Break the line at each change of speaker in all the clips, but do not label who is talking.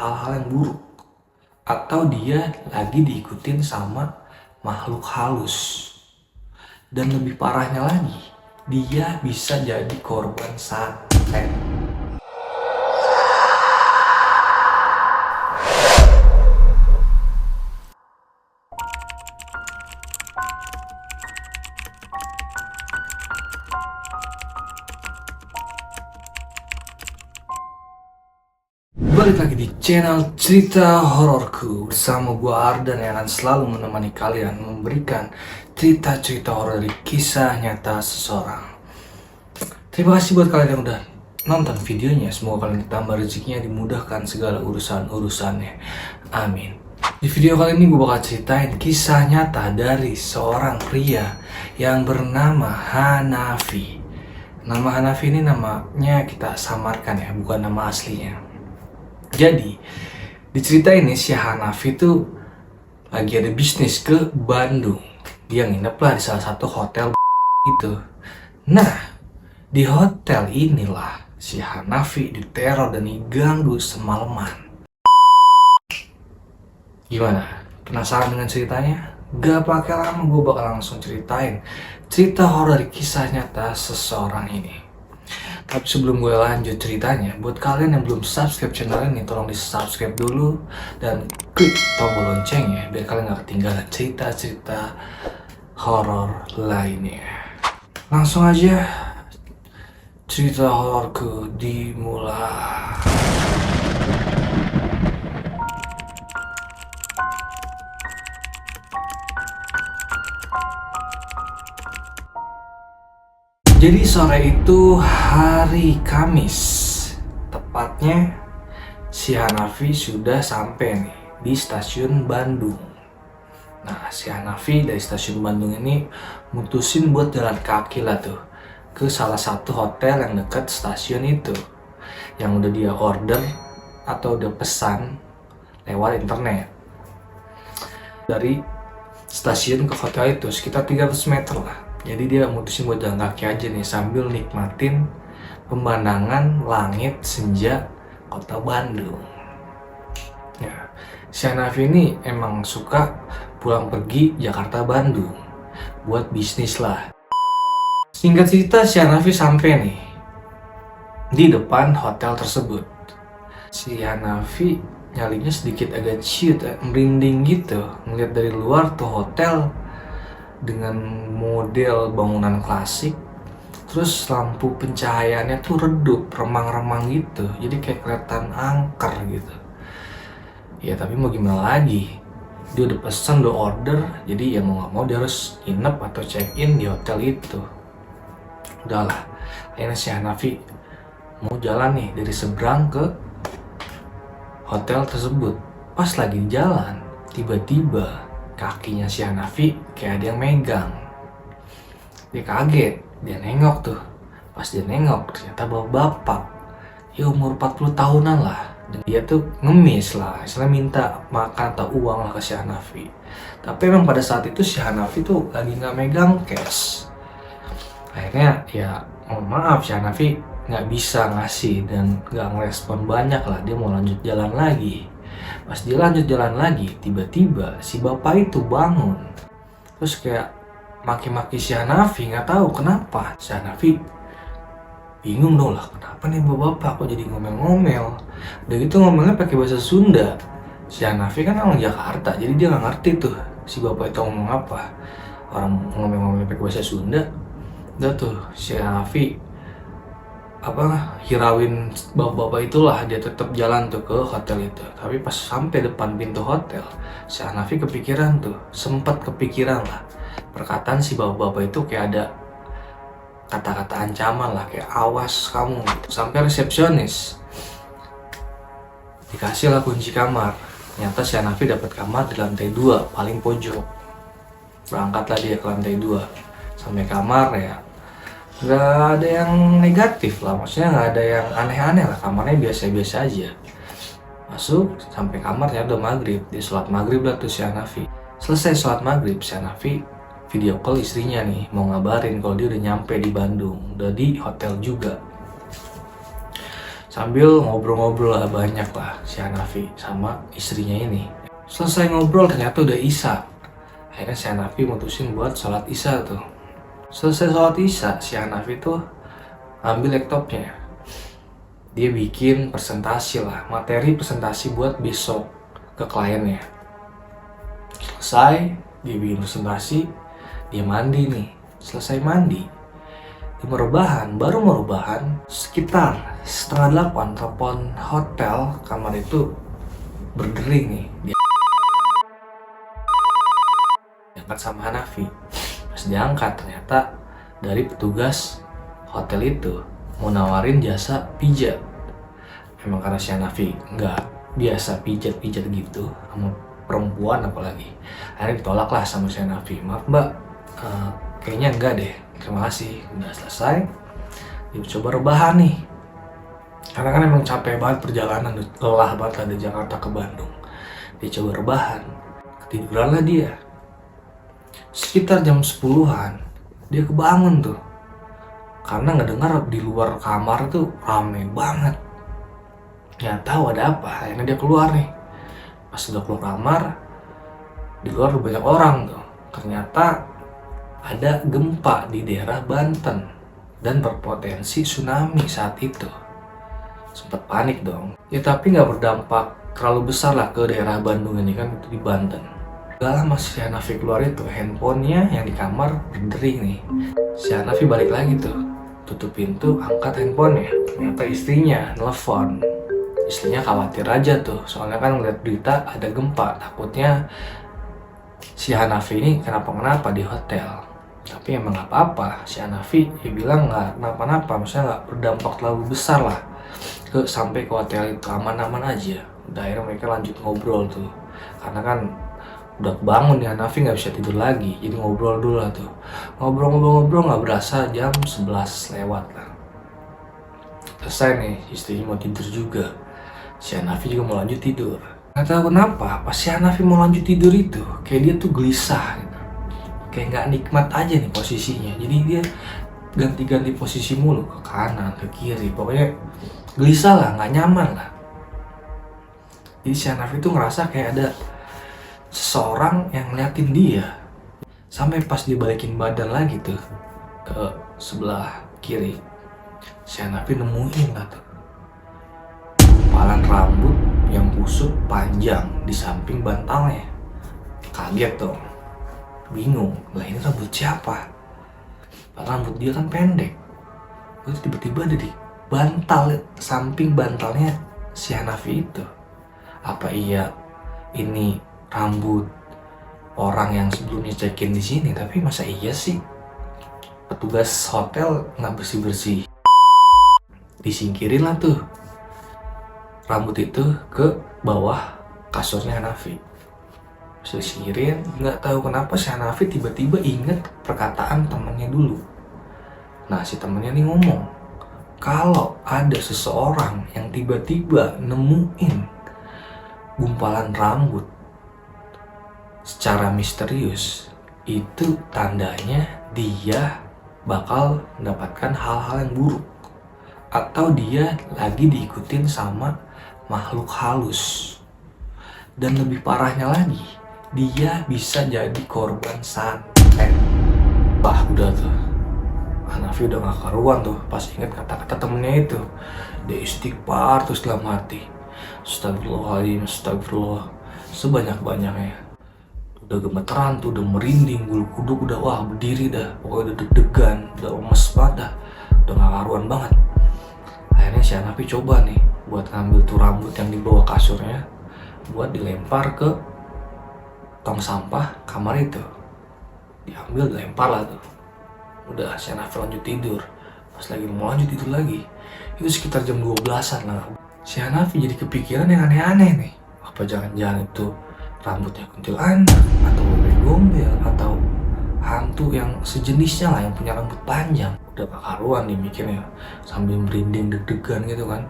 hal-hal yang buruk, atau dia lagi diikutin sama makhluk halus. Dan lebih parahnya lagi, dia bisa jadi korban santet. Balik lagi di channel cerita hororku bersama gua Ardan yang akan selalu menemani kalian memberikan cerita-cerita horor dari kisah nyata seseorang. Terima kasih buat kalian yang udah nonton videonya. Semoga kalian ditambah rezekinya, dimudahkan segala urusan-urusannya. Amin. Di video kali ini gue bakal ceritain kisah nyata dari seorang pria yang bernama Hanafi. Nama Hanafi ini namanya kita samarkan ya, bukan nama aslinya. Jadi, di cerita ini si Hanafi tuh lagi ada bisnis ke Bandung. Dia nginep lah di salah satu hotel itu. Nah, di hotel inilah si Hanafi diteror dan diganggu semalaman. Gimana? Penasaran dengan ceritanya? Gak pakai lama, gue bakal langsung ceritain cerita horor dari kisah nyata seseorang ini. Tapi sebelum gue lanjut ceritanya, buat kalian yang belum subscribe channel ini, tolong di subscribe dulu dan klik tombol loncengnya biar kalian gak ketinggalan cerita-cerita horor lainnya. Langsung aja cerita hororku dimulai. Jadi sore itu hari Kamis, tepatnya si Hanafi sudah sampai nih di stasiun Bandung. Nah, si Hanafi dari stasiun Bandung ini mutusin buat jalan kaki lah tuh ke salah satu hotel yang dekat stasiun itu, yang udah dia order atau udah pesan lewat internet. Dari stasiun ke hotel itu sekitar 300 meter lah. Jadi dia mutusin buat jalan kaki aja nih sambil nikmatin pemandangan langit senja kota Bandung. Ya, si Hanafi ini emang suka pulang pergi Jakarta Bandung buat bisnis lah. Singkat cerita, si Hanafi sampai nih di depan hotel tersebut. Si Hanafi nyalinya sedikit agak ciut, merinding gitu ngeliat dari luar tuh hotel dengan model bangunan klasik, terus lampu pencahayaannya tuh redup, remang-remang gitu, jadi kayak kelihatan angker gitu. Ya tapi mau gimana lagi, dia udah pesan, udah order, jadi ya mau gak mau dia harus nginep atau check in di hotel itu. Udahlah, akhirnya si Hanafi mau jalan nih dari seberang ke hotel tersebut. Pas lagi jalan, tiba-tiba kakinya si Hanafi kayak ada yang megang. Dia kaget, dia nengok tuh. Pas dia nengok, ternyata bapak ya umur 40 tahunan lah. Dan dia tuh ngemis lah, istilahnya minta makan atau uang lah ke si Hanafi. Tapi emang pada saat itu si Hanafi tuh lagi gak megang cash. Akhirnya ya mohon maaf, si Hanafi gak bisa ngasih dan gak ngerespon banyak lah. Dia mau lanjut jalan lagi. Pas dia lanjut jalan lagi, tiba-tiba si bapak itu bangun. Terus kayak maki-maki si Hanafi, nggak tahu kenapa. Si Hanafi bingung dong lah, kenapa nih bapak kok jadi ngomel-ngomel. Udah gitu ngomelnya pakai bahasa Sunda. Si Hanafi kan orang Jakarta, jadi dia nggak ngerti tuh si bapak itu ngomong apa. Orang ngomel-ngomel pakai bahasa Sunda. Udah tuh si Hanafi hirauin bapak-bapak itulah, dia tetap jalan tuh ke hotel itu. Tapi pas sampai depan pintu hotel, si Hanafi kepikiran tuh, sempat kepikiran lah perkataan si bapak-bapak itu, kayak ada kata-kata ancaman lah, kayak awas kamu. Sampai resepsionis dikasih lah kunci kamar. Ternyata si Hanafi dapat kamar di lantai 2 paling pojok. Berangkatlah dia ke lantai 2. Sampai kamar ya gak ada yang negatif lah, maksudnya gak ada yang aneh-aneh lah, kamarnya biasa-biasa aja. Masuk sampai kamar ternyata udah maghrib. Dia sholat maghrib lah tuh si Hanafi. Selesai sholat maghrib, si Hanafi video call istrinya nih, mau ngabarin kalau dia udah nyampe di Bandung, udah di hotel juga. Sambil ngobrol-ngobrol lah banyak lah si Hanafi sama istrinya ini. Selesai ngobrol ternyata udah Isya. Akhirnya si Hanafi mutusin buat sholat Isya tuh. Selesai sholat Isya, si Hanafi tuh ambil laptopnya. Dia bikin presentasi lah, materi presentasi buat besok ke kliennya. Selesai, dia bikin presentasi, dia mandi nih. Selesai mandi, dia baru mau rebahan, sekitar 7:30 telepon hotel kamar itu berdering nih. Dia diangkat sama Hanafi. Pas diangkat ternyata dari petugas hotel itu mau nawarin jasa pijat. Emang karena si Hanafi nggak biasa pijat-pijat gitu sama perempuan apalagi. Akhirnya ditolak lah sama si Hanafi. Maaf mbak, kayaknya enggak deh, terima kasih. Udah selesai, dia coba rebahan nih. Karena kan emang capek banget perjalanan, lelah banget dari Jakarta ke Bandung. Dia coba rebahan, ketiduran lah dia. Sekitar jam 10-an, dia kebangun tuh. Karena ngedengar di luar kamar tuh rame banget. Nggak tahu ada apa, akhirnya dia keluar nih. Pas udah keluar kamar, di luar banyak orang tuh. Ternyata ada gempa di daerah Banten dan berpotensi tsunami saat itu. Sempet panik dong. Ya tapi nggak berdampak terlalu besar lah ke daerah Bandung ini kan, itu di Banten. Gak lama si Hanafi keluar itu, handphonenya yang di kamar berdering nih. Si Hanafi balik lagi tuh, tutup pintu, angkat handphonenya. Ternyata istrinya nelfon. Istrinya khawatir aja tuh, soalnya kan ngeliat berita ada gempa, takutnya si Hanafi ini kenapa-kenapa di hotel. Tapi emang gak apa-apa, si Hanafi ya bilang gak kenapa-napa, maksudnya gak berdampak terlalu besar lah sampai ke hotel itu, aman-aman aja. Udah akhirnya mereka lanjut ngobrol tuh, karena kan udah bangun nih Hanafi nggak bisa tidur lagi, jadi ngobrol dulu lah tuh. Ngobrol nggak berasa jam 11 lewat lah. Selesai nih, istrinya mau tidur juga. Si Hanafi juga mau lanjut tidur. Nggak tahu kenapa, pas si Hanafi mau lanjut tidur itu, kayak dia tuh gelisah gitu. Kayak nggak nikmat aja nih posisinya. Jadi dia ganti-ganti posisi mulu, ke kanan, ke kiri. Pokoknya gelisah lah, nggak nyaman lah. Jadi si Hanafi tuh ngerasa kayak ada seseorang yang ngeliatin dia. Sampai pas dia balikin badan lagi tuh ke sebelah kiri, si Hanafi nemuin lah tuh gumpalan rambut yang kusut panjang di samping bantalnya. Kaget dong, bingung, lah ini rambut siapa? Rambut dia kan pendek. Terus tiba-tiba ada di bantal, samping bantalnya si Hanafi itu. Apa iya ini rambut orang yang sebelumnya check-in di sini? Tapi masa iya sih petugas hotel nggak bersih-bersih? Disingkirin lah tuh rambut itu ke bawah kasurnya Hanafi. Disingkirin, nggak tahu kenapa si Hanafi tiba-tiba inget perkataan temennya dulu. Nah si temennya nih ngomong, kalau ada seseorang yang tiba-tiba nemuin gumpalan rambut secara misterius, itu tandanya dia bakal mendapatkan hal-hal yang buruk, atau dia lagi diikutin sama makhluk halus. Dan lebih parahnya lagi, dia bisa jadi korban santet. Wah udah tuh, Hanafi udah gak karuan tuh pas inget kata-kata temennya itu. Dia istighfar terus dalam hati, astagfirullahaladzim, astagfirullah sebanyak-banyaknya. Udah gemeteran tuh, udah merinding, bulu kuduk udah wah berdiri dah, pokoknya udah deg-degan, udah lemes banget dah, udah gak karuan banget. Akhirnya si Hanafi coba nih buat ngambil tuh rambut yang di bawah kasurnya, buat dilempar ke tong sampah kamar itu. Diambil, dilempar lah tuh. Udah si Hanafi lanjut tidur. Pas lagi mau lanjut tidur lagi, itu sekitar jam 12-an lah. Si Hanafi jadi kepikiran yang aneh-aneh nih. Apa jangan-jangan itu rambutnya kuntilanak, atau bebek gombel, atau hantu yang sejenisnya lah yang punya rambut panjang. Udah gak karuan nih mikirnya, sambil merinding deg-degan gitu kan.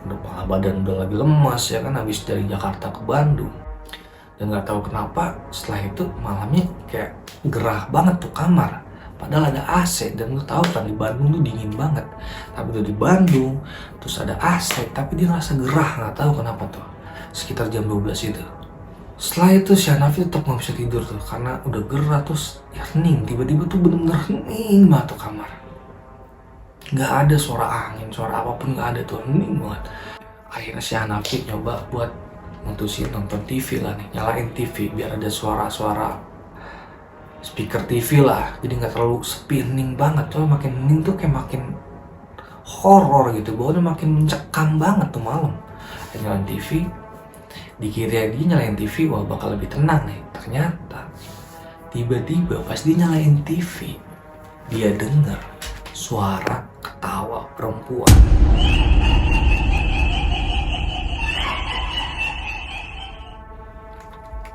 Udah kepala badan udah lagi lemas ya kan, habis dari Jakarta ke Bandung. Dan gak tahu kenapa setelah itu malamnya kayak gerah banget tuh kamar. Padahal ada AC, dan lu tahu kan di Bandung tuh dingin banget. Tapi udah di Bandung, terus ada AC, tapi dia ngerasa gerah, nggak tahu kenapa tuh. Sekitar jam 12 itu. Setelah itu si Hanafi tetap nggak bisa tidur tuh, karena udah gerah, terus ya hening. Tiba-tiba tuh bener-bener hening banget tuh kamar. Nggak ada suara angin, suara apapun nggak ada tuh, hening banget. Akhirnya si Hanafi nyoba buat mutusin nonton TV lah nih, nyalain TV biar ada suara-suara speaker TV lah, jadi nggak terlalu sepi, hening banget. Tuh makin hening tuh kayak makin horor gitu, bawahnya makin mencekam banget tuh malam. Nyalain TV, dikira dia nyalain TV wah bakal lebih tenang nih. Ternyata tiba-tiba pas dia nyalain TV, dia dengar suara ketawa perempuan.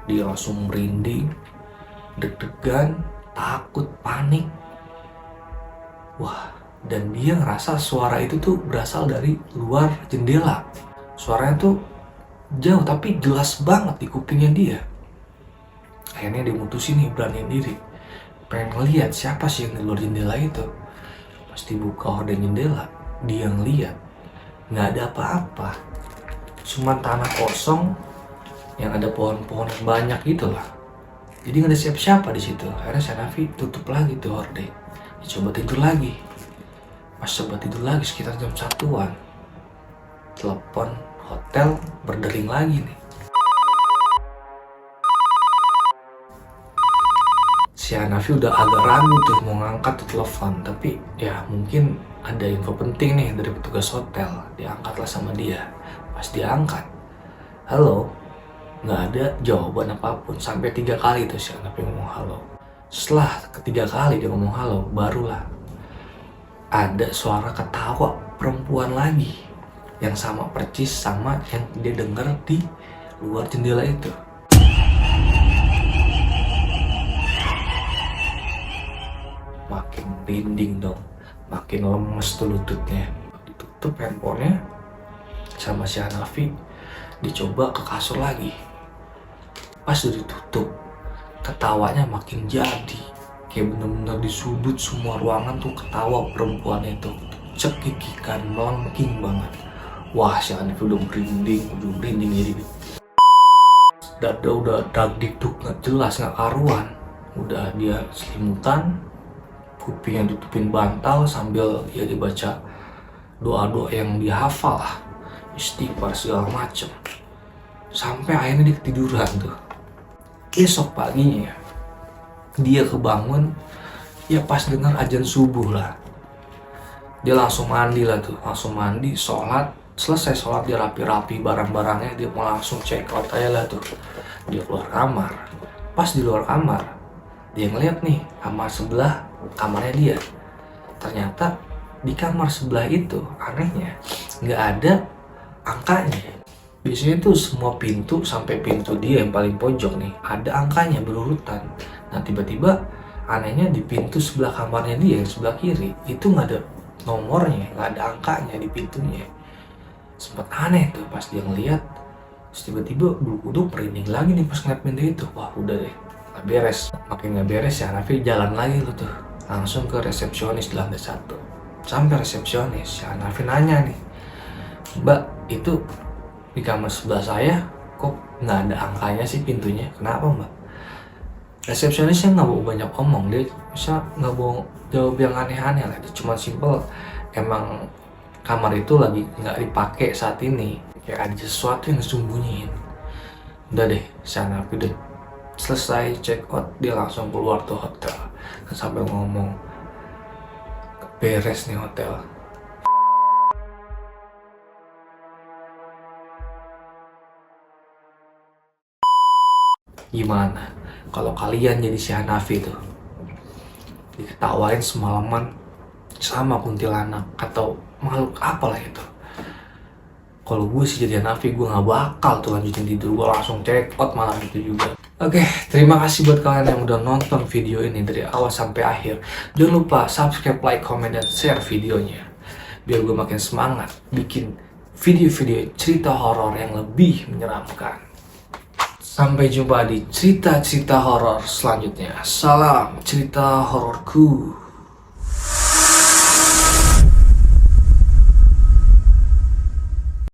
Dia langsung merinding, deg-degan, takut, panik. Wah, dan dia ngerasa suara itu tuh berasal dari luar jendela. Suaranya tuh jauh tapi jelas banget di kupingnya dia. Akhirnya dia mutusin nih, beraniin diri, pengen ngeliat siapa sih yang di luar jendela itu. Pas dibuka horden jendela, dia ngeliat nggak ada apa-apa, cuman tanah kosong yang ada pohon-pohon banyak gitu lah. Jadi nggak ada siapa-siapa di situ. Akhirnya si Hanafi tutup lagi tuh horden, dicoba tidur lagi. Pas coba tidur lagi sekitar jam 1-an, telepon hotel berdering lagi nih. Si Hanafi udah agak ragu tuh mau ngangkat tuh telepon, tapi ya mungkin ada info penting nih dari petugas hotel. Diangkatlah sama dia. Pas diangkat, halo, nggak ada jawaban apapun. Sampai 3 kali tuh si Hanafi ngomong halo. Setelah ketiga kali dia ngomong halo, barulah ada suara ketawa perempuan lagi, yang sama persis sama yang dia dengar di luar jendela itu. Makin merinding dong, makin lemes tuh lututnya. Ditutup handphonenya sama si Hanafi, dicoba ke kasur lagi. Pas udah ditutup, ketawanya makin jadi, kayak bener-bener di sudut semua ruangan tuh ketawa perempuan itu, cekikikan, melengking banget. Wah, si Hanafi udah merinding jadi dada udah dagdikduk nggak jelas, nggak karuan. Udah dia selimutan, kupingnya ditutupin bantal sambil dia dibaca doa-doa yang dia hafal lah, istighfar segala macem. Sampai akhirnya dia ketiduran tuh. Esok paginya dia kebangun ya pas dengar azan subuh lah. Dia langsung mandi lah tuh, langsung mandi, sholat. Selesai sholat dia rapi-rapi barang-barangnya, dia mau langsung check out aja lah tuh. Dia keluar kamar. Pas di luar kamar, dia ngeliat nih kamar sebelah kamarnya dia. Ternyata di kamar sebelah itu anehnya nggak ada angkanya. Biasanya tuh semua pintu sampai pintu dia yang paling pojok nih ada angkanya berurutan. Nah tiba-tiba anehnya di pintu sebelah kamarnya dia yang sebelah kiri itu nggak ada nomornya, nggak ada angkanya di pintunya. Sempet aneh tuh pas dia ngeliat. Terus tiba-tiba bulu merinding lagi nih pas ngeliat pintu itu. Wah udah deh, nggak beres. Makin nggak beres ya Hanafi jalan lagi tuh langsung ke resepsionis di lantai 1. Sampai resepsionis, ya Hanafi nanya nih, Mbak, itu di kamar sebelah saya kok nggak ada angkanya sih pintunya, kenapa Mbak? Resepsionisnya nggak mau banyak omong, dia bisa nggak mau jawab yang aneh-aneh lah. Dia cuma simpel, emang kamar itu lagi nggak dipakai saat ini, kayak ada sesuatu yang disembunyiin. Udah deh, sana udah selesai check out, dia langsung keluar tuh hotel sambil ngomong, beres nih hotel. Gimana kalau kalian jadi si Hanafi tuh, diketawain semalaman sama kuntilanak atau makhluk apalah itu? Kalau gue sih jadi Hanafi, gue gak bakal tuh lanjutin tidur, gue langsung check out malam itu juga. Oke, terima kasih buat kalian yang udah nonton video ini dari awal sampai akhir. Jangan lupa subscribe, like, comment, dan share videonya biar gue makin semangat bikin video-video cerita horor yang lebih menyeramkan. Sampai jumpa di cerita-cerita horor selanjutnya. Salam cerita hororku.